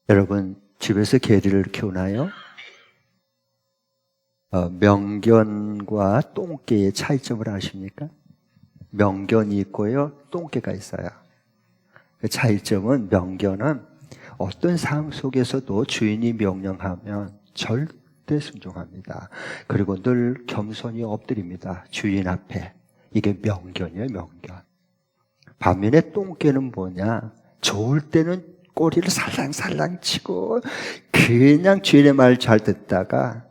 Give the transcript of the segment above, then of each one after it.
여러분 집에서 개를 키우나요? 명견과 똥개의 차이점을 아십니까? 명견이 있고요, 똥개가 있어요. 그 차이점은 명견은 어떤 상황 속에서도 주인이 명령하면 절대 순종합니다. 그리고 늘 겸손히 엎드립니다. 주인 앞에. 이게 명견이에요, 명견. 반면에 똥개는 뭐냐? 좋을 때는 꼬리를 살랑살랑 치고 그냥 주인의 말 잘 듣다가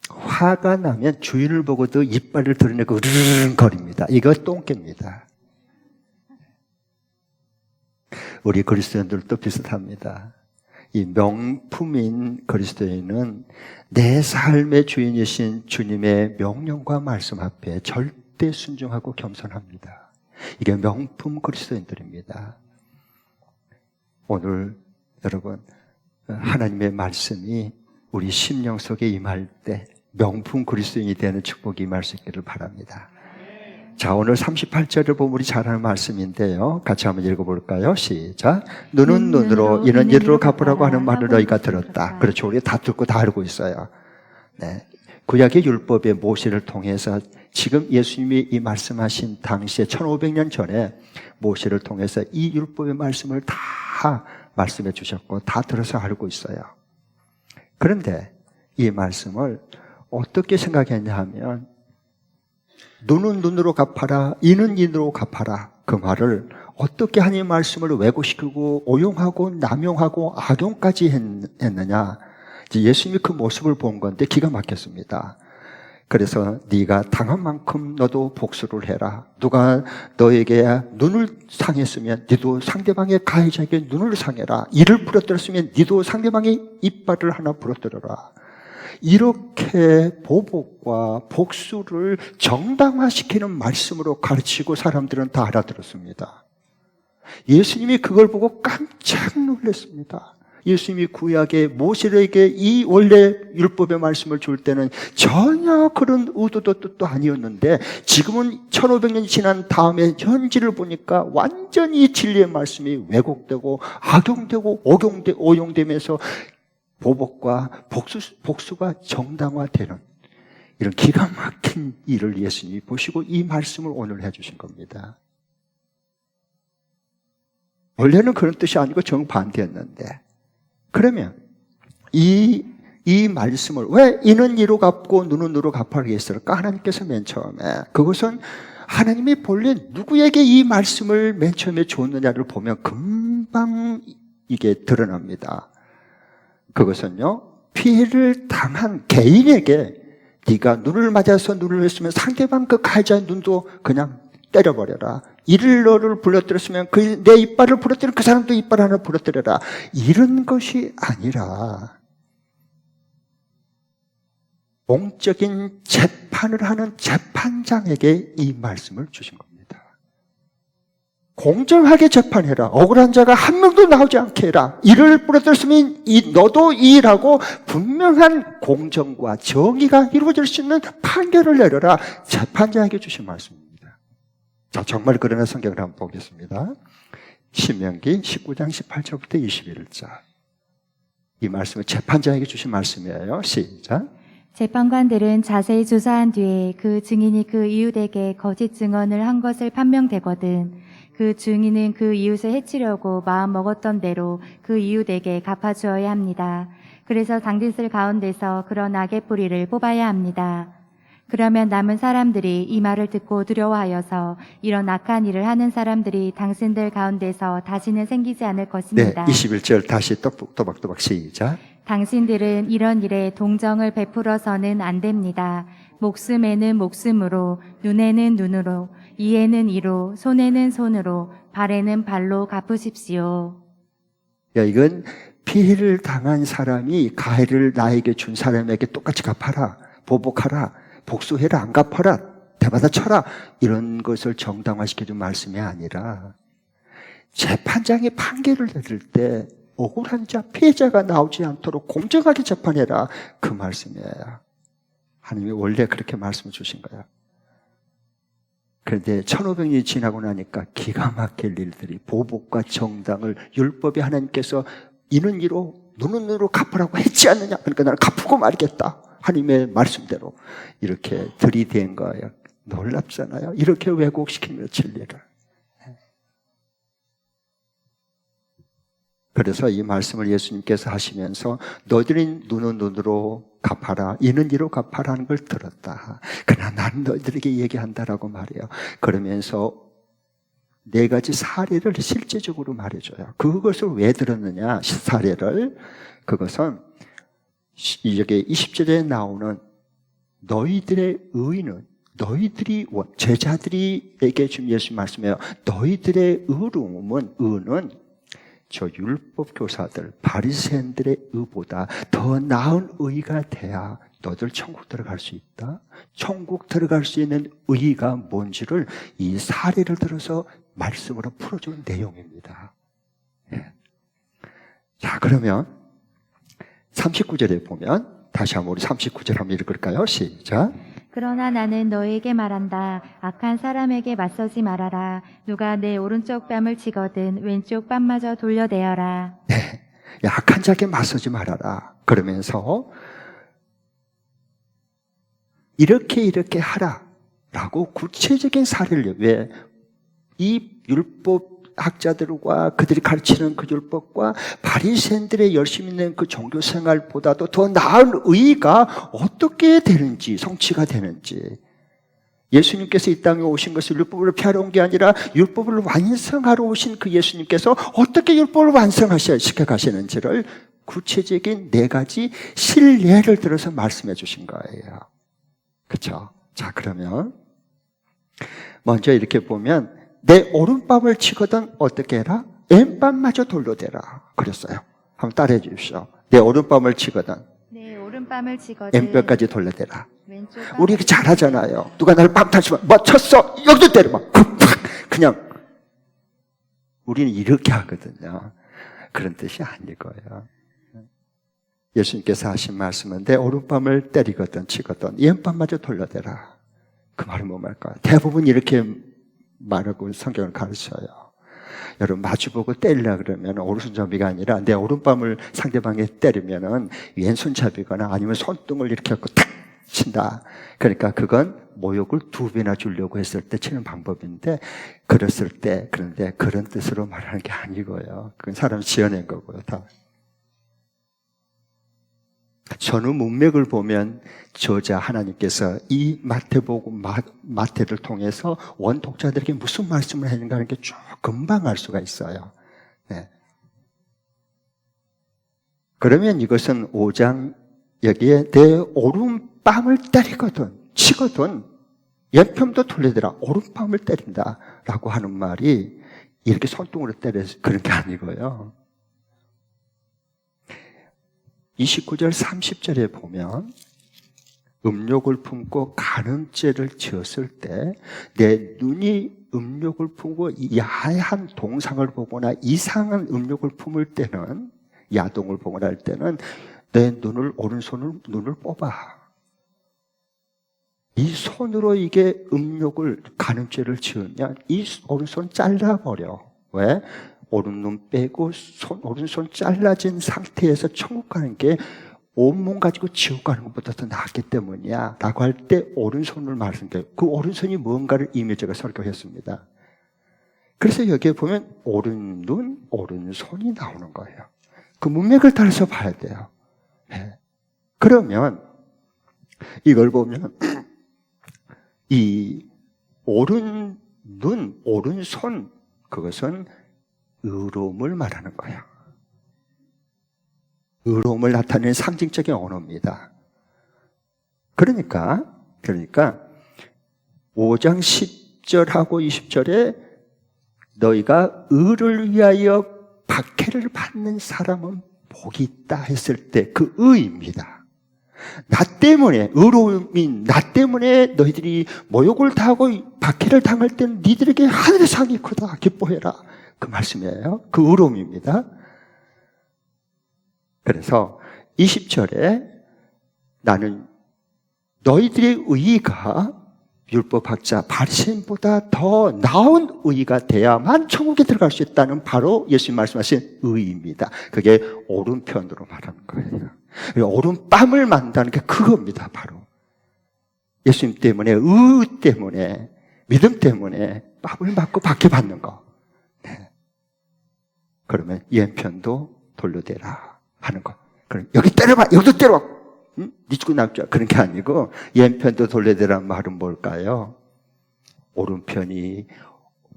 화가 나면 주인을 보고도 이빨을 드러내고 으르릉거립니다. 이거 똥개입니다. 우리 그리스도인들도 비슷합니다. 이 명품인 그리스도인은 내 삶의 주인이신 주님의 명령과 말씀 앞에 절대 순종하고 겸손합니다. 이게 명품 그리스도인들입니다. 오늘 여러분 하나님의 말씀이 우리 심령 속에 임할 때 명품 그리스도인이 되는 축복이 임할 수 있기를 바랍니다. 자, 오늘 38절을 보면 우리 잘 아는 말씀인데요. 같이 한번 읽어볼까요? 시작. 눈은 눈으로 이는 이로 갚으라고 하는 말을 너희가 들었다. 그렇죠. 우리 다 듣고 다 알고 있어요. 네. 구약의 율법의 모세를 통해서 지금 예수님이 이 말씀하신 당시에 1500년 전에 모세를 통해서 이 율법의 말씀을 다 말씀해 주셨고 다 들어서 알고 있어요. 그런데 이 말씀을 어떻게 생각했냐 하면 눈은 눈으로 갚아라, 이는 이로 갚아라. 그 말을 어떻게 하나님의 말씀을 왜곡시키고 오용하고 남용하고 악용까지 했느냐. 예수님이 그 모습을 본 건데 기가 막혔습니다. 그래서 네가 당한 만큼 너도 복수를 해라. 누가 너에게 눈을 상했으면 네도 상대방의 가해자에게 눈을 상해라. 이를 부러뜨렸으면 네도 상대방의 이빨을 하나 부러뜨려라. 이렇게 보복과 복수를 정당화시키는 말씀으로 가르치고 사람들은 다 알아들었습니다. 예수님이 그걸 보고 깜짝 놀랐습니다. 예수님이 구약의 모세에게 이 원래 율법의 말씀을 줄 때는 전혀 그런 의도도 뜻도 아니었는데 지금은 1500년이 지난 다음에 현지를 보니까 완전히 진리의 말씀이 왜곡되고 악용되고 오용되면서 보복과 복수가 정당화되는 이런 기가 막힌 일을 예수님이 보시고 이 말씀을 오늘 해주신 겁니다. 원래는 그런 뜻이 아니고 정반대였는데 그러면 이 말씀을 왜 이는 이로 갚고 눈은 눈으로 갚아라 했을까? 하나님께서 맨 처음에 그것은 하나님이 본래 누구에게 이 말씀을 맨 처음에 줬느냐를 보면 금방 이게 드러납니다. 그것은요, 피해를 당한 개인에게 네가 눈을 맞아서 눈을 했으면 상대방 그 가해자의 눈도 그냥 때려버려라. 이를 너를 부러뜨렸으면 내 이빨을 부러뜨린 그 사람도 이빨 하나 부러뜨려라. 이런 것이 아니라 공적인 재판을 하는 재판장에게 이 말씀을 주신 겁니다. 공정하게 재판해라. 억울한 자가 한 명도 나오지 않게 해라. 이를 부러뜨렸으면 너도 이라고 분명한 공정과 정의가 이루어질 수 있는 판결을 내려라. 재판장에게 주신 말씀입니다. 자, 정말 그러나 성경을 한번 보겠습니다. 신명기 19장 18절부터 21절. 이 말씀은 재판장에게 주신 말씀이에요. 시작. 재판관들은 자세히 조사한 뒤에 그 증인이 그 이웃에게 거짓 증언을 한 것을 판명되거든 그 증인은 그 이웃을 해치려고 마음 먹었던 대로 그 이웃에게 갚아주어야 합니다. 그래서 당짓을 가운데서 그런 악의 뿌리를 뽑아야 합니다. 그러면 남은 사람들이 이 말을 듣고 두려워하여서 이런 악한 일을 하는 사람들이 당신들 가운데서 다시는 생기지 않을 것입니다. 네, 21절 다시 또박또박 시작. 당신들은 이런 일에 동정을 베풀어서는 안 됩니다. 목숨에는 목숨으로, 눈에는 눈으로, 이에는 이로, 손에는 손으로, 발에는 발로 갚으십시오. 야, 이건 피해를 당한 사람이 가해를 나에게 준 사람에게 똑같이 갚아라, 보복하라, 복수해라, 안 갚아라, 대받아 쳐라, 이런 것을 정당화시켜준 말씀이 아니라 재판장이 판결을 내릴 때 억울한 자, 피해자가 나오지 않도록 공정하게 재판해라, 그 말씀이에요. 하나님이 원래 그렇게 말씀을 주신 거야. 그런데 1500년이 지나고 나니까 기가 막힐 일들이 보복과 정당을 율법이 하나님께서 이는 이로 눈은 눈으로 갚으라고 했지 않느냐. 그러니까 나는 갚고 말겠다. 하나님의 말씀대로 이렇게 들이댄 거예요. 놀랍잖아요. 이렇게 왜곡시키며 진리를. 그래서 이 말씀을 예수님께서 하시면서 너희들이 눈은 눈으로 갚아라, 이는 이로 갚아라는 걸 들었다. 그러나 나는 너희들에게 얘기한다라고 말해요. 그러면서 4가지 사례를 실제적으로 말해줘요. 그것을 왜 들었느냐, 사례를. 그것은 이게 20절에 나오는 너희들의 의는, 너희들이, 제자들이에게 지금 예수님 말씀해요. 너희들의 의로움은, 의는 저 율법 교사들, 바리새인들의 의보다 더 나은 의가 돼야 너희들 천국 들어갈 수 있다. 천국 들어갈 수 있는 의가 뭔지를 이 사례를 들어서 말씀으로 풀어주는 내용입니다. 예. 자, 그러면 39절에 보면 다시 한번 우리 39절 한번 읽을까요? 시작. 그러나 나는 너에게 말한다. 악한 사람에게 맞서지 말아라. 누가 내 오른쪽 뺨을 치거든 왼쪽 뺨마저 돌려내어라. 네, 악한 자에게 맞서지 말아라. 그러면서 이렇게 하라라고 구체적인 사례를, 왜 이 율법 학자들과 그들이 가르치는 그 율법과 바리새인들의 열심히 있는 그 종교 생활보다도 더 나은 의가 어떻게 되는지, 성취가 되는지. 예수님께서 이 땅에 오신 것을 율법을 피하러 온 게 아니라 율법을 완성하러 오신 그 예수님께서 어떻게 율법을 완성시켜 가시는지를 구체적인 4가지 실례를 들어서 말씀해 주신 거예요. 그렇죠? 자, 그러면 먼저 이렇게 보면 내 오른뺨을 치거든 어떻게 해라? 왼뺨마저 돌려대라 그랬어요. 한번 따라해 주십시오. 내 오른뺨을 치거든 내 오른뺨을 치거든 왼뼈까지 돌려대라. 왼쪽 우리 이렇게 잘하잖아요. 누가 나를 뺨 타시면 뭐 쳤어? 여기도 때려 막 그냥 우리는 이렇게 하거든요. 그런 뜻이 아니고요. 예수님께서 하신 말씀은 내 오른뺨을 때리거든 치거든 왼뺨마저 돌려대라. 그 말은 뭐 말까요? 대부분 이렇게 말하고 성경을 가르쳐요. 여러분 마주보고 때리려고 그러면 오른손잡이가 아니라 내 오른뺨을 상대방에 때리면은 왼손잡이거나 아니면 손등을 이렇게 하고 탁 친다. 그러니까 그건 모욕을 2배나 주려고 했을 때 치는 방법인데, 그랬을 때, 그런데 그런 뜻으로 말하는 게 아니고요. 그건 사람이 지어낸 거고요, 다. 전후 문맥을 보면 저자 하나님께서 이 마태복음 마태를 통해서 원독자들에게 무슨 말씀을 했는가 하는 게 쭉 금방 알 수가 있어요. 네. 그러면 이것은 5장 여기에 내 오른뺨을 때리거든 치거든 왼편도 돌려대라. 오른뺨을 때린다라고 하는 말이 이렇게 손등으로 때려서 그런 게 아니고요. 29절 30절에 보면 음욕을 품고 간음죄를 지었을 때 내 눈이 음욕을 품고 야한 동상을 보거나 이상한 음욕을 품을 때는, 야동을 보거나 할 때는 내 눈을, 눈을 뽑아. 이 손으로 이게 음욕을, 간음죄를 지으면 이 오른손 잘라버려. 왜? 오른눈 빼고 오른손 잘라진 상태에서 천국 가는 게 온몸 가지고 지옥 가는 것보다 더 낫기 때문이야 라고 할 때 오른손을 말씀드려요. 그 오른손이 무언가를 이미 제가 설교했습니다. 그래서 여기에 보면 오른눈, 오른손이 나오는 거예요. 그 문맥을 따라서 봐야 돼요. 네. 그러면 이걸 보면 이 오른눈, 오른손, 그것은 의로움을 말하는 거예요. 의로움을 나타내는 상징적인 언어입니다. 그러니까 5장 10절하고 20절에 너희가 의를 위하여 박해를 받는 사람은 복이 있다 했을 때 그 의입니다. 나 때문에, 의로움인 나 때문에 너희들이 모욕을 당하고 박해를 당할 때는 니들에게 하늘의 상이 크다, 기뻐해라. 그 말씀이에요. 그 의로움입니다. 그래서 20절에 나는 너희들의 의의가 율법학자 바리새인보다 더 나은 의가 돼야만 천국에 들어갈 수 있다는 바로 예수님 말씀하신 의입니다. 그게 오른편으로 말하는 거예요. 오른뺨을 만다는 게 그겁니다. 바로 예수님 때문에, 의 때문에, 믿음 때문에 뺨을 맞고 박해받는 거. 네. 그러면 왼편도 돌려대라 하는 거. 그럼 여기 때려봐, 여기도 때려봐. 네 죽고 남자 그런 게 아니고, 왼편도 돌려대라는 말은 뭘까요? 오른편이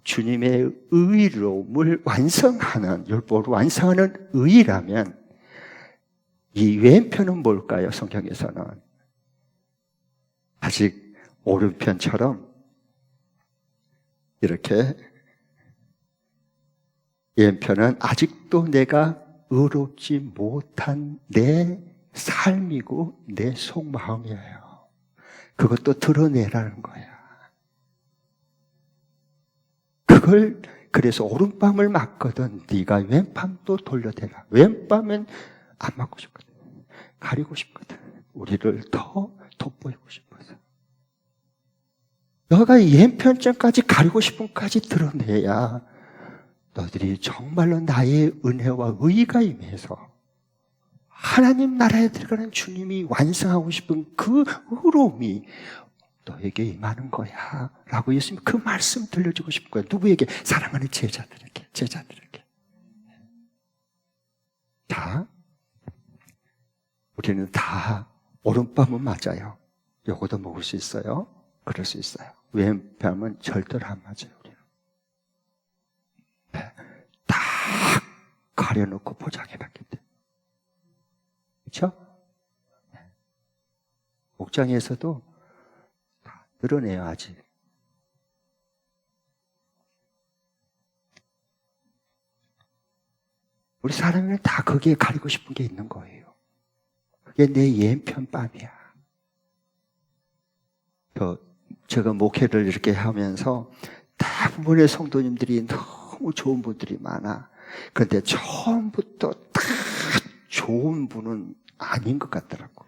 주님의 의로움을 완성하는, 율법을 완성하는 의라면 이 왼편은 뭘까요? 성경에서는 아직 오른편처럼 이렇게, 왼편은 아직도 내가 의롭지 못한 내 삶이고 내 속마음이에요. 그것도 드러내라는 거야. 그걸, 그래서 오른밤을 맞거든 네가 왼밤도 돌려대라. 왼밤은 안 맞고 싶거든. 가리고 싶거든. 우리를 더 돋보이고 싶어서. 너가 왼편점까지 가리고 싶은까지 드러내야 너희들이 정말로 나의 은혜와 의가 임해서 하나님 나라에 들어가는 주님이 완성하고 싶은 그 의로움이 너에게 임하는 거야 라고 예수님이 그 말씀 들려주고 싶은 거예요. 누구에게? 사랑하는 제자들에게. 다, 우리는 다 오른밤은 맞아요. 요거도 먹을 수 있어요. 그럴 수 있어요. 왼밤은 절대로 안 맞아요. 우리는 다 가려놓고 포장해봤기 때문에. 그렇죠? 목장에서도 다 늘어내요. 아직 우리 사람은 다 거기에 가리고 싶은 게 있는 거예요. 그게 내 왼편 뺨이야. 제가 목회를 이렇게 하면서 대부분의 성도님들이 너무 좋은 분들이 많아. 그런데 처음부터 다 좋은 분은 아닌 것 같더라고.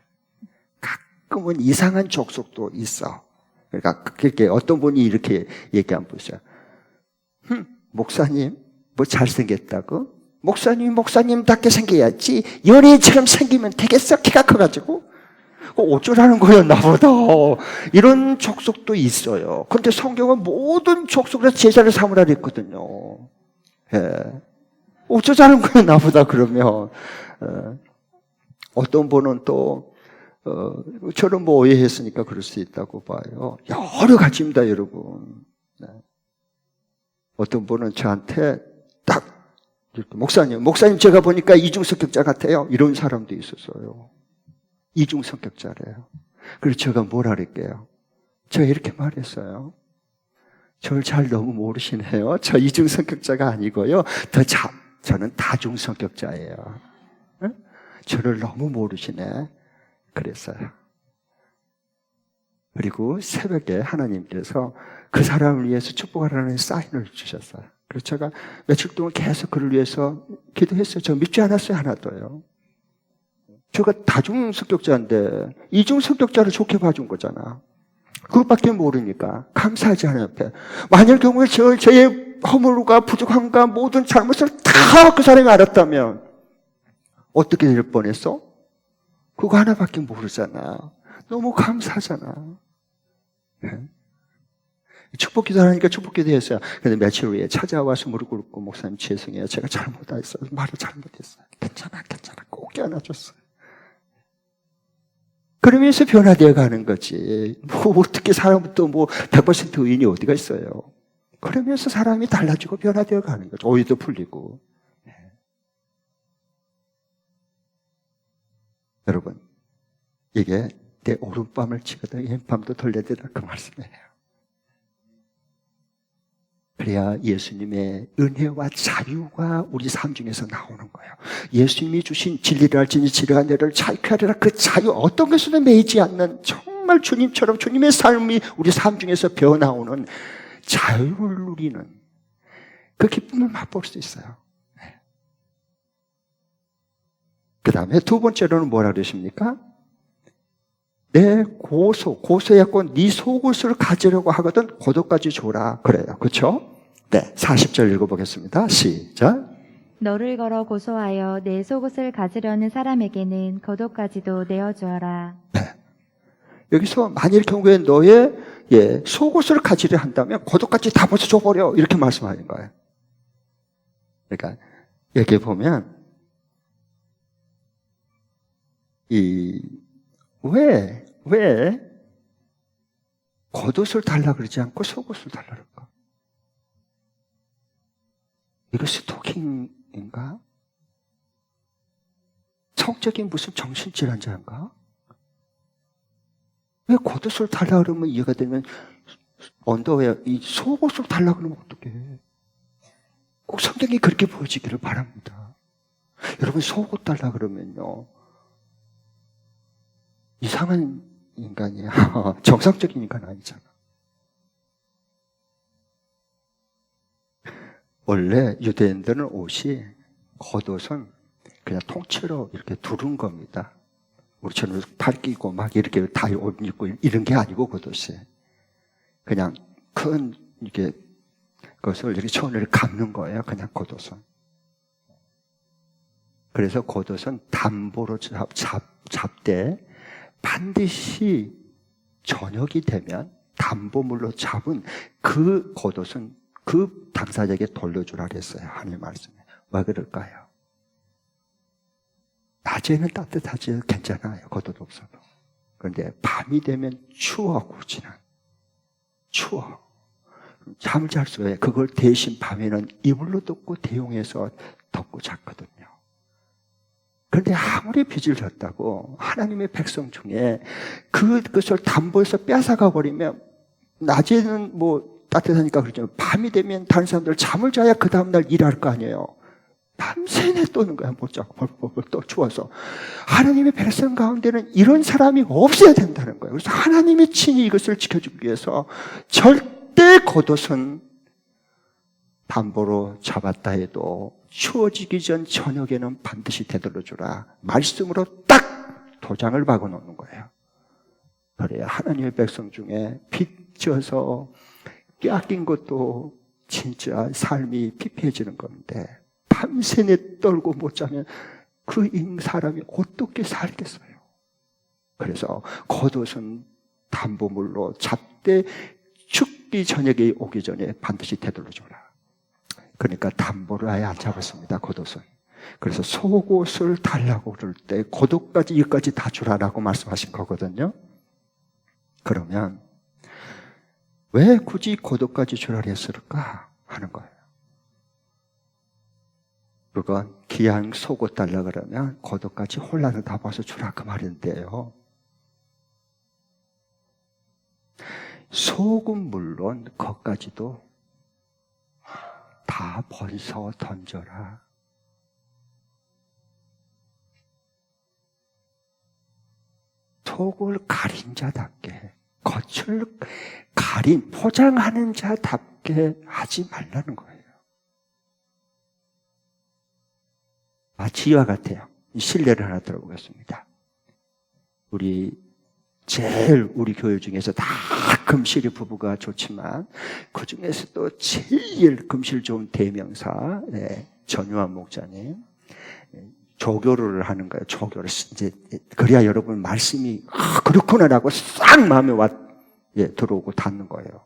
가끔은 이상한 족속도 있어. 그러니까 그렇게 어떤 분이 이렇게 얘기한 분 있어요. 목사님, 뭐 잘생겼다고? 목사님답게 생겨야지. 연예인처럼 생기면 되겠어? 키가 커가지고. 어쩌라는 거예요, 나보다. 이런 족속도 있어요. 그런데 성경은 모든 족속에서 제자를 삼으라 그랬거든요. 예. 어쩌자는 거예요, 나보다, 그러면. 어떤 분은 또, 저는 뭐 오해했으니까 그럴 수 있다고 봐요. 여러 가지입니다, 여러분. 네. 어떤 분은 저한테 딱, 이렇게, 목사님 제가 보니까 이중성격자 같아요. 이런 사람도 있었어요. 이중성격자래요. 그래서 제가 뭐라 그럴게요? 제가 이렇게 말했어요. 저를 잘 너무 모르시네요. 저 이중성격자가 아니고요. 저는 다중성격자예요. 응? 저를 너무 모르시네. 그랬어요. 그리고 새벽에 하나님께서 그 사람을 위해서 축복하라는 사인을 주셨어요. 그래서 제가 며칠 동안 계속 그를 위해서 기도했어요. 저 믿지 않았어요, 하나도요. 제가 다중성격자인데 이중성격자를 좋게 봐준 거잖아. 그것밖에 모르니까 감사하지 않아요. 옆에. 만일 경우에 저의 허물과 부족함과 모든 잘못을 다 그 사람이 알았다면 어떻게 될 뻔했어? 그거 하나밖에 모르잖아. 너무 감사하잖아. 축복기도 하니까 축복기도 했어요. 근데 며칠 후에 찾아와서 무릎 꿇고 목사님 죄송해요. 제가 잘못했어요. 말을 잘못했어요. 괜찮아. 꼭 안아줬어요. 그러면서 변화되어 가는 거지. 뭐 어떻게 사람부터 100% 의인이 어디가 있어요. 그러면서 사람이 달라지고 변화되어 가는 거죠. 오해도 풀리고. 네. 여러분, 이게 내 오른밤을 치거든 왼밤도 돌려대라 그 말씀이에요. 그래야 예수님의 은혜와 자유가 우리 삶 중에서 나오는 거예요. 예수님이 주신 진리를 알지니 지혜가 너를 자유케 하리라. 그 자유 어떤 것에도 매이지 않는 정말 주님처럼 주님의 삶이 우리 삶 중에서 배어나오는 자유를 누리는 그 기쁨을 맛볼 수 있어요. 그 다음에 두 번째로는 뭐라 그러십니까? 내 고소했고 네 속옷을 가지려고 하거든 고도까지 줘라. 그래요. 그렇죠? 네, 40절 읽어보겠습니다. 시작. 너를 걸어 고소하여 내 속옷을 가지려는 사람에게는 겉옷까지도 내어주어라. 여기서 만일 경우에 너의 속옷을 가지려 한다면 겉옷까지 다 벗어줘버려. 이렇게 말씀하는 거예요. 그러니까 여기 보면 왜 겉옷을 달라 그러지 않고 속옷을 달라 그럴까? 이거 스토킹인가? 성적인 무슨 정신질환자인가? 왜 겉옷을 달라 그러면 이해가 되면 언더웨어, 이 속옷을 달라 그러면 어떡해? 꼭 성경이 그렇게 보여지기를 바랍니다. 여러분 속옷 달라 그러면요 이상한 인간이야. 정상적인 인간 아니잖아. 원래 유대인들은 옷이 겉옷은 그냥 통째로 이렇게 두른 겁니다. 우리처럼 팔 끼고 막 이렇게 다 옷 입고 이런 게 아니고 겉옷이 그냥 큰 이게 그것을 이렇게 천을 감는 거예요. 그냥 겉옷은. 그래서 겉옷은 담보로 잡되 반드시 저녁이 되면 담보물로 잡은 그 겉옷은 그 당사자에게 돌려주라 그랬어요. 하나님 말씀에. 왜 그럴까요? 낮에는 따뜻하지 괜찮아요. 겉옷 없어도. 그런데 밤이 되면 추워 굳이는. 추워. 잠을 잘 수가 없어요. 그걸 대신 밤에는 이불로 덮고 대용해서 덮고 잤거든요. 그런데 아무리 빚을 졌다고 하나님의 백성 중에 그것을 담보에서 뺏어가 버리면 낮에는 뭐 따뜻하니까 그러죠. 밤이 되면 다른 사람들 잠을 자야 그 다음날 일할 거 아니에요. 밤새내 떠는 거야. 못 자고 벌벌 또 추워서. 하나님의 백성 가운데는 이런 사람이 없어야 된다는 거예요. 그래서 하나님이 친히 이것을 지켜주기 위해서 절대 겉옷은 담보로 잡았다 해도 추워지기 전 저녁에는 반드시 되돌려주라. 말씀으로 딱 도장을 박아놓는 거예요. 그래야 하나님의 백성 중에 빚져서 껴낀 것도 진짜 삶이 피폐해지는 건데 밤새내 떨고 못 자면 그 사람이 어떻게 살겠어요? 그래서 겉옷은 담보물로 잡되 춥기 저녁에 오기 전에 반드시 되돌려줘라. 그러니까 담보를 아예 안 잡았습니다. 겉옷은. 그래서 속옷을 달라고 그럴 때 겉옷까지 이까지 다 주라라고 말씀하신 거거든요. 그러면 왜 굳이 겉옷까지 주라 했을까 하는 거예요. 그건 기한 속옷 달라 그러면 겉옷까지 홀라를 다 벗어 주라 그 말인데요. 속은 물론 겉까지도 다 벗어 던져라. 속을 가린 자답게, 겉을 가린 포장하는 자답게 하지 말라는 거예요. 마치 이와 같아요. 실례를 하나 들어보겠습니다. 우리 교회 중에서 다 금실이 부부가 좋지만 그 중에서도 제일 금실 좋은 대명사 전유한 목사님 조교를 하는 거예요. 조교를 이제 그래야 여러분 말씀이 그렇구나라고 싹 마음에 들어오고 닿는 거예요.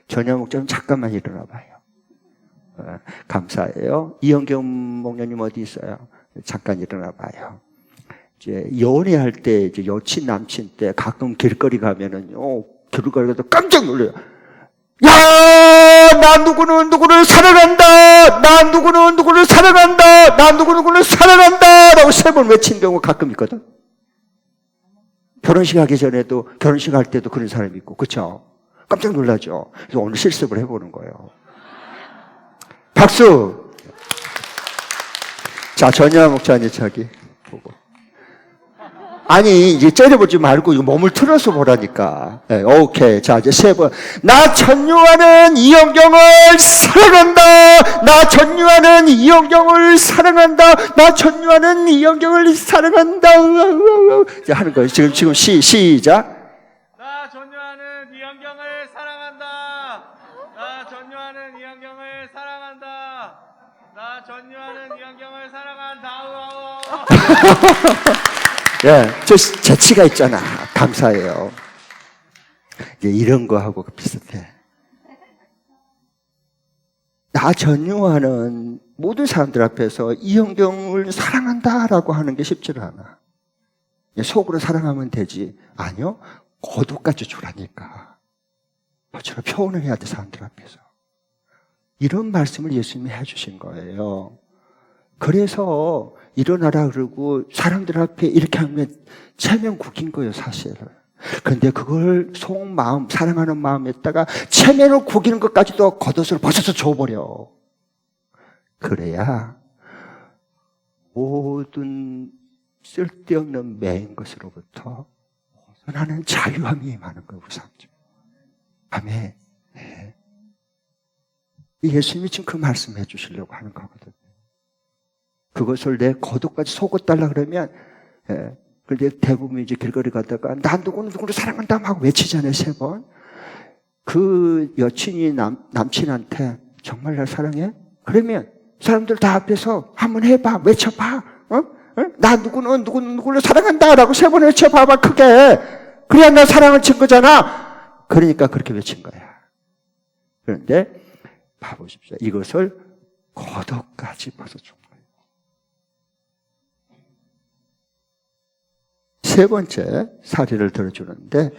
전유한 목사님 잠깐만 일어나 봐요. 감사해요. 이영경 목사님 어디 있어요? 잠깐 일어나 봐요. 이제 연애할 때, 이제 여친 남친 때 가끔 길거리 가면은요, 길거리 가도 깜짝 놀래요. 야, 나 누구를 사랑한다. 나 누구를 사랑한다. 나 누구를 사랑한다. 라고 3번 외친 경우 가끔 있거든. 결혼식 하기 전에도, 결혼식 할 때도 그런 사람이 있고, 그쵸? 깜짝 놀라죠. 그래서 오늘 실습을 해보는 거예요. 박수! 자, 전야 목사님 저기 보고. 아니, 이제 째려보지 말고 이거 몸을 틀어서 보라니까. 네, 오케이. 자, 이제 세 번. 나 전유하는 이영경을 사랑한다. 나 전유하는 이영경을 사랑한다. 나 전유하는 이영경을 사랑한다. 이제 하는 거예요. 지금 시작. 나 전유하는 이영경을 사랑한다. 나 전유하는 이영경을 사랑한다. 나 전유하는 이영경을 사랑한다. 예, 저 재치가 있잖아. 감사해요. 이제 이런 거하고 비슷해. 나 전유하는 모든 사람들 앞에서 이영경을 사랑한다라고 하는 게 쉽지 않아. 속으로 사랑하면 되지. 아니요. 거두까지 주라니까. 저처럼 표현을 해야 돼, 사람들 앞에서. 이런 말씀을 예수님이 해주신 거예요. 그래서 일어나라 그러고 사람들 앞에 이렇게 하면 체면 구긴 거예요, 사실. 그런데 그걸 속마음, 사랑하는 마음에다가 체면을 구기는 것까지도 겉옷을 벗어서 줘버려. 그래야 모든 쓸데없는 매인 것으로부터 벗어나는 자유함이 임하는 거예요, 우리 사람들. 아멘. 네. 예수님이 지금 그 말씀 해주시려고 하는 거거든요. 그것을 내 거두까지 속옷달라 그러면, 예. 근데 대부분 이제 길거리 가다가, 난 누구를 사랑한다 하고 외치잖아요, 3번. 그 여친이 남친한테 정말 날 사랑해? 그러면 사람들 다 앞에서 한번 해봐, 외쳐봐, 나 누구를 사랑한다 라고 3번 외쳐봐봐, 크게. 그래야 나 사랑을 친 거잖아. 그러니까 그렇게 외친 거야. 그런데, 봐보십시오. 이것을 거두까지 벗어준 거예요. 세 번째 사례를 들어주는데,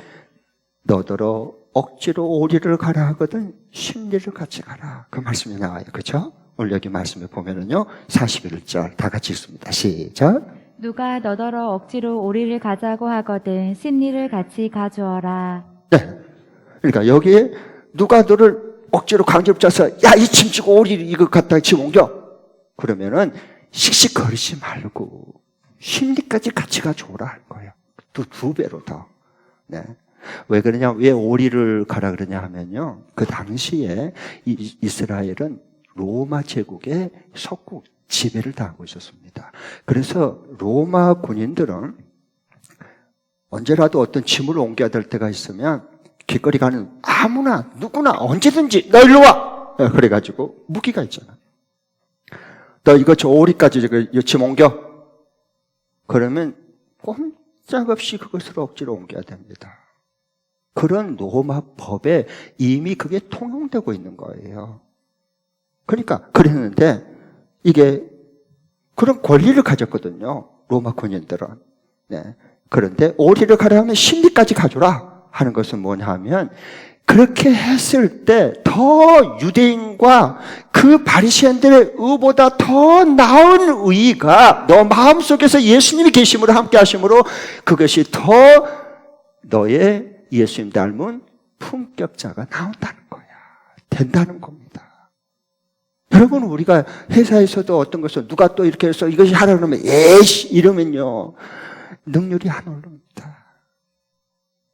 너더러 억지로 오리를 가라 하거든 심리를 같이 가라. 그 말씀이 나와요. 그렇죠? 오늘 여기 말씀에 보면은요, 41절 다 같이 읽습니다. 시작. 누가 너더러 억지로 오리를 가자고 하거든 심리를 같이 가주어라. 네. 그러니까 여기에 누가 너를 억지로 강제 붙여서 야, 이 짐지고 오리 이거 갖다 집 옮겨. 그러면은 씩씩거리지 말고 심리까지 같이 가져오라 할 거예요. 두 배로 더. 네. 왜 그러냐, 왜 오리를 가라 그러냐 하면요, 그 당시에 이스라엘은 로마 제국의 속국 지배를 당하고 있었습니다. 그래서 로마 군인들은 언제라도 어떤 짐을 옮겨야 될 때가 있으면 길거리 가는 아무나 누구나 언제든지 너 일로 와. 그래가지고 무기가 있잖아. 너 이거 저 오리까지 짐 옮겨. 그러면 꼼짝없이 그것을 억지로 옮겨야 됩니다. 그런 로마 법에 이미 그게 통용되고 있는 거예요. 그러니까 그랬는데 이게 그런 권리를 가졌거든요, 로마 군인들은. 네. 그런데 오리를 가려 하면 심리까지 가져라 하는 것은 뭐냐 하면, 그렇게 했을 때 더 유대인과 그 바리새인들의 의보다 더 나은 의가 너 마음속에서 예수님이 계심으로 함께 하심으로 그것이 더 너의 예수님 닮은 품격자가 나온다는 거야. 된다는 겁니다. 여러분, 우리가 회사에서도 어떤 것을 누가 또 이렇게 해서 이것이 하라 그러면 에이씨 이러면요, 능률이 안 오릅니다.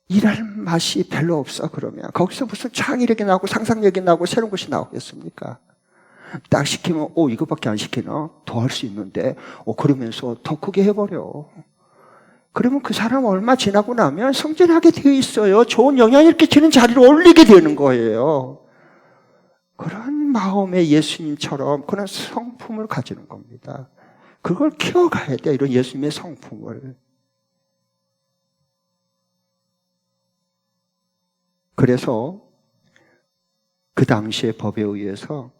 일할 맛이 별로 없어. 그러면 거기서 무슨 창의력이 나오고 상상력이 나오고 새로운 것이 나오겠습니까? 딱 시키면 이거밖에 안 시키나? 더 할 수 있는데 그러면서 더 크게 해버려. 그러면 그 사람 얼마 지나고 나면 성진하게 되어 있어요. 좋은 영향을 끼치는 자리로 올리게 되는 거예요. 그런 마음의 예수님처럼 그런 성품을 가지는 겁니다. 그걸 키워가야 돼, 이런 예수님의 성품을. 그래서 그 당시의 법에 의해서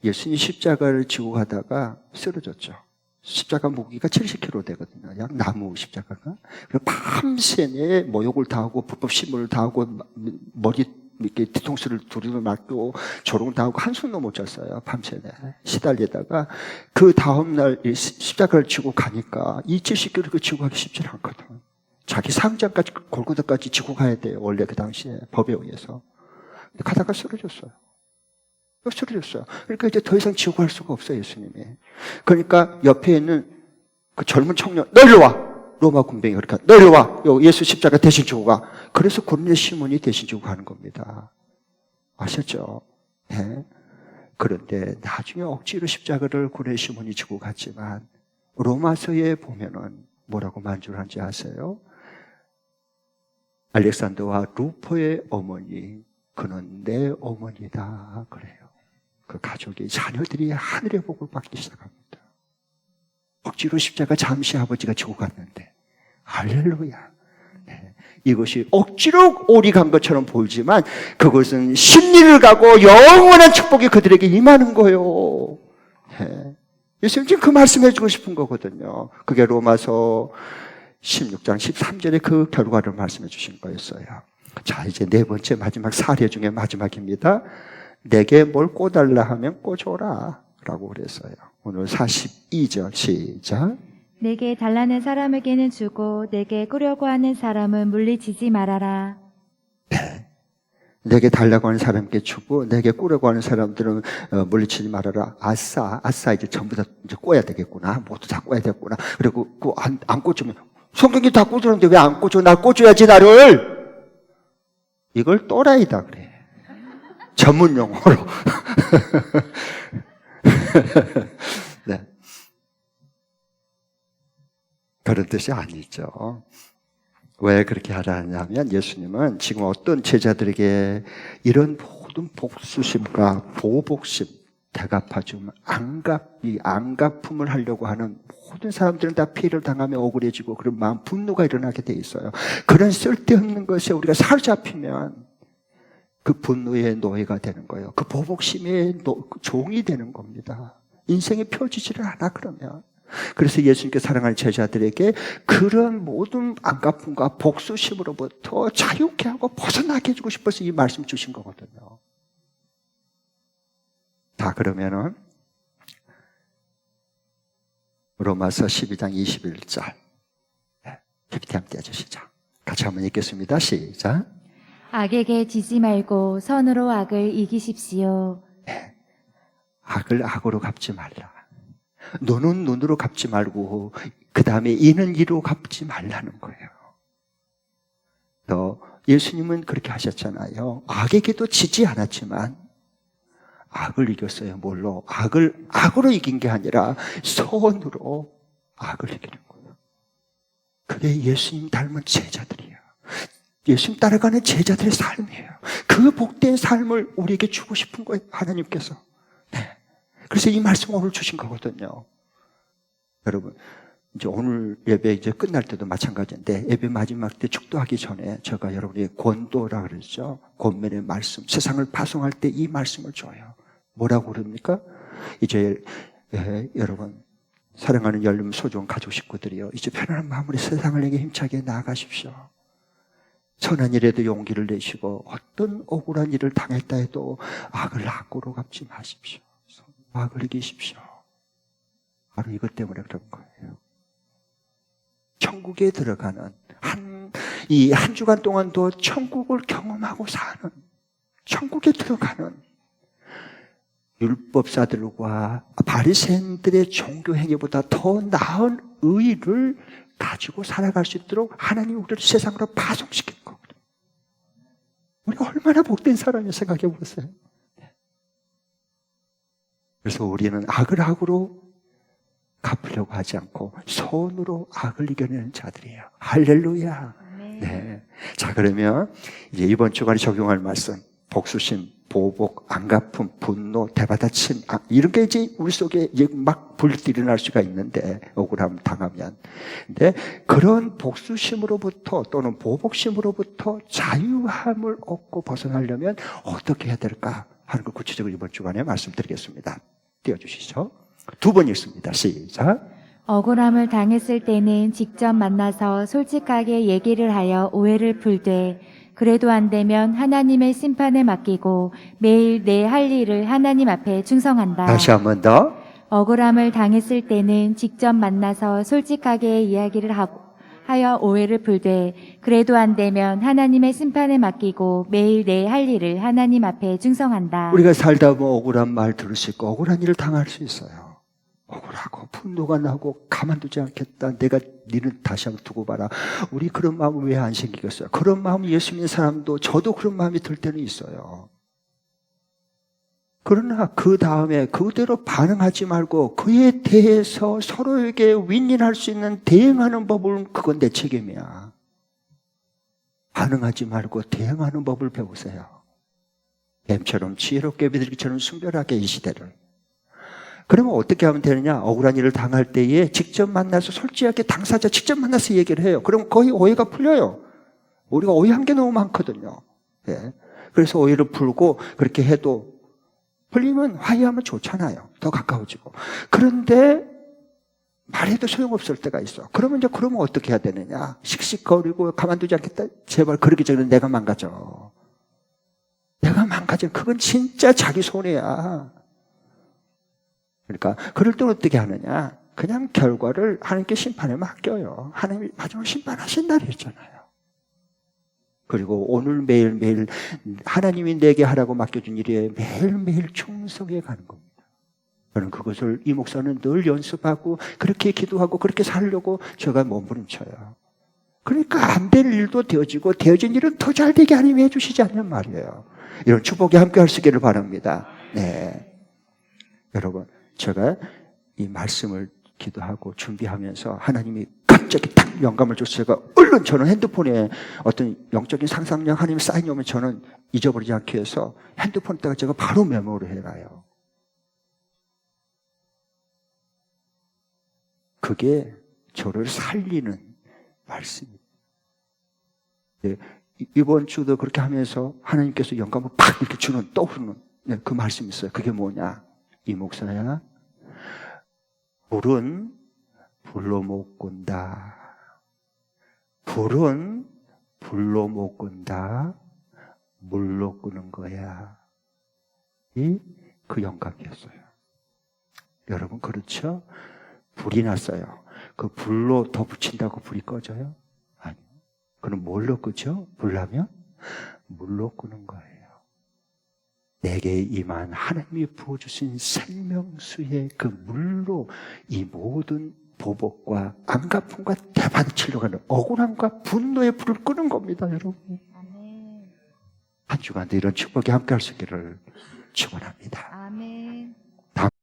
예수님이 십자가를 지고 가다가 쓰러졌죠. 십자가 무게가 70kg 되거든요. 약 나무 십자가가. 그래서 밤새내 모욕을 당하고 불법 신문을 당하고 머리 이렇게 뒤통수를 두리고 맞고 조롱을 당하고 한숨도 못 잤어요. 밤새내 시달리다가 그 다음날 십자가를 지고 가니까 이 70kg 지고 가기 쉽지 않거든. 자기 상장까지 골고다까지 지고 가야 돼요. 원래 그 당시에 법에 의해서. 근데 가다가 쓰러졌어요. 그러니까 이제 더 이상 지고 갈 수가 없어요, 예수님이. 그러니까 옆에 있는 그 젊은 청년, 너 일로 와! 로마 군병이 그렇게 내려와. 예수 십자가 대신 주고 가. 그래서 고린도 시몬이 대신 주고 가는 겁니다. 아셨죠? 네. 그런데 나중에 억지로 십자가를 고린도 시몬이 지고 갔지만 로마서에 보면은 뭐라고 만주를 한지 아세요? 알렉산더와 루포의 어머니, 그는 내 어머니다 그래요. 그 가족이, 자녀들이 하늘의 복을 받기 시작합니다. 억지로 십자가 잠시 아버지가 지고 갔는데 할렐루야. 네. 이것이 억지로 오리 간 것처럼 보이지만 그것은 심리를 가고 영원한 축복이 그들에게 임하는 거예요. 네. 예수님 지금 그 말씀해 주고 싶은 거거든요. 그게 로마서 16장 13절에 그 결과를 말씀해 주신 거였어요. 자, 이제 네 번째 마지막 사례 중에 마지막입니다. 내게 뭘 꿔달라 하면 꿔줘라 라고 그랬어요. 오늘 42절 시작. 내게 달라는 사람에게는 주고 내게 꾸려고 하는 사람은 물리치지 말아라. 네. 내게 달라고 하는 사람께 주고 내게 꾸려고 하는 사람들은 물리치지 말아라. 아싸 이제 전부 다 이제 꿔야 되겠구나. 모두 다 꿔야 되겠구나. 그리고 안 꽂으면 성경이 다 꽂으는데 왜 안 꽂어? 날 꽂아야지 나를. 이걸 또라이다 그래. 전문 용어로. 네. 그런 뜻이 아니죠. 왜 그렇게 하라냐면 예수님은 지금 어떤 제자들에게 이런 모든 복수심과 보복심, 대갚아줌, 안갚음을 하려고 하는 모든 사람들은 다 피해를 당하며 억울해지고 그런 마음, 분노가 일어나게 돼 있어요. 그런 쓸데없는 것에 우리가 사로잡히면 그 분노의 노예가 되는 거예요. 그 보복심의 종이 되는 겁니다. 인생이 펴지지를 않아 그러면. 그래서 예수님께 사랑하는 제자들에게 그런 모든 안갚음과 복수심으로부터 자유케 하고 벗어나게 해주고 싶어서 이 말씀 주신 거거든요. 자, 그러면은 로마서 12장 21절 PPT 함께 해주시죠. 같이 한번 읽겠습니다. 시작. 악에게 지지 말고 선으로 악을 이기십시오. 악을 악으로 갚지 말라. 눈은 눈으로 갚지 말고 그 다음에 이는 이로 갚지 말라는 거예요. 예수님은 그렇게 하셨잖아요. 악에게도 지지 않았지만 악을 이겼어요. 뭘로? 악을 악으로 이긴 게 아니라 선으로 악을 이기는 거예요. 그게 예수님 닮은 제자들이에요. 예수님 따라가는 제자들의 삶이에요. 그 복된 삶을 우리에게 주고 싶은 거예요. 하나님께서. 네. 그래서 이 말씀을 오늘 주신 거거든요. 여러분, 이제 오늘 예배 이제 끝날 때도 마찬가지인데 예배 마지막 때 축도하기 전에 제가 여러분이 권도라 그러죠. 권면의 말씀, 세상을 파송할 때 이 말씀을 줘요. 뭐라고 그럽니까? 이제 여러분 사랑하는 열림 소중한 가족 식구들이요. 이제 편안한 마음으로 세상을 내게 힘차게 나아가십시오. 선한 일에도 용기를 내시고 어떤 억울한 일을 당했다 해도 악을 악으로 갚지 마십시오. 악을 이기십시오. 바로 이것 때문에 그런 거예요. 천국에 들어가는 이 한 주간 동안도 천국을 경험하고 사는, 천국에 들어가는 율법사들과 바리새인들의 종교 행위보다 더 나은 의를 가지고 살아갈 수 있도록 하나님 우리를 세상으로 파송시킨 거거든요. 우리가 얼마나 복된 사람이 생각해 보세요. 그래서 우리는 악을 악으로 갚으려고 하지 않고 선으로 악을 이겨내는 자들이에요. 할렐루야. 네. 자, 그러면 이제 이번 주간에 적용할 말씀, 복수심, 보복, 안갚음, 분노, 대받아침, 이런 게 이제 우리 속에 이제 막 불일어날 수가 있는데, 억울함 당하면. 근데 그런 복수심으로부터 또는 보복심으로부터 자유함을 얻고 벗어나려면 어떻게 해야 될까 하는 걸 구체적으로 이번 주간에 말씀드리겠습니다. 띄워주시죠. 두 번 읽습니다. 시작. 억울함을 당했을 때는 직접 만나서 솔직하게 얘기를 하여 오해를 풀되 그래도 안 되면 하나님의 심판에 맡기고 매일 내 할 일을 하나님 앞에 충성한다. 다시 한 번 더. 억울함을 당했을 때는 직접 만나서 솔직하게 이야기를 하여 오해를 풀되 그래도 안 되면 하나님의 심판에 맡기고 매일 내 할 일을 하나님 앞에 충성한다. 우리가 살다 보면 억울한 말 들을 수 있고 억울한 일을 당할 수 있어요. 억울하고 분노가 나고 가만두지 않겠다. 내가 니는 다시 한번 두고 봐라. 우리 그런 마음은 왜 안 생기겠어요? 그런 마음이 예수 믿는 사람도 저도 그런 마음이 들 때는 있어요. 그러나 그 다음에 그대로 반응하지 말고 그에 대해서 서로에게 윈윈할 수 있는 대응하는 법은 그건 내 책임이야. 반응하지 말고 대응하는 법을 배우세요. 뱀처럼 지혜롭게 비둘기처럼 순결하게 이 시대를. 그러면 어떻게 하면 되느냐? 억울한 일을 당할 때에 직접 만나서 솔직하게 당사자 직접 만나서 얘기를 해요. 그럼 거의 오해가 풀려요. 우리가 오해한 게 너무 많거든요. 예. 그래서 오해를 풀고 그렇게 해도 풀리면 화해하면 좋잖아요. 더 가까워지고. 그런데 말해도 소용없을 때가 있어. 그러면 어떻게 해야 되느냐? 씩씩거리고 가만두지 않겠다? 제발 그러기 전에 내가 망가져. 내가 망가져. 그건 진짜 자기 손해야. 그러니까 그럴 때 어떻게 하느냐? 그냥 결과를 하나님께 심판에 맡겨요. 하나님이 마지막 심판하신다 그랬잖아요. 그리고 오늘 매일매일 하나님이 내게 하라고 맡겨준 일에 매일매일 충성해 가는 겁니다. 저는 그것을 이 목사는 늘 연습하고 그렇게 기도하고 그렇게 살려고 제가 몸부림쳐요. 그러니까 안 될 일도 되어지고 되어진 일은 더 잘 되게 하나님이 해주시지 않는 말이에요. 이런 축복이 함께 할 수 있기를 바랍니다. 네, 여러분 제가 이 말씀을 기도하고 준비하면서 하나님이 갑자기 딱 영감을 줘서 제가 얼른 저는 핸드폰에 어떤 영적인 상상력 하나님의 사인이 오면 저는 잊어버리지 않기 위해서 핸드폰에다가 제가 바로 메모를 해놔요. 그게 저를 살리는 말씀입니다. 네, 이번 주도 그렇게 하면서 하나님께서 영감을 팍 이렇게 주는 떠오르는 그 말씀이 있어요. 그게 뭐냐? 이 목사야, 불은 불로 못 끈다. 불은 불로 못 끈다. 물로 끄는 거야. 그 영감이었어요. 여러분 그렇죠? 불이 났어요. 그 불로 더 붙인다고 불이 꺼져요? 아니요. 그럼 뭘로 끄죠? 불 나면? 물로 끄는 거예요. 내게 임한 하나님이 부어주신 생명수의 그 물로 이 모든 보복과 안갚음과 대반치려고 하는 억울함과 분노의 불을 끄는 겁니다, 여러분. 한 주간도 이런 축복이 함께 할 수 있기를 축원합니다.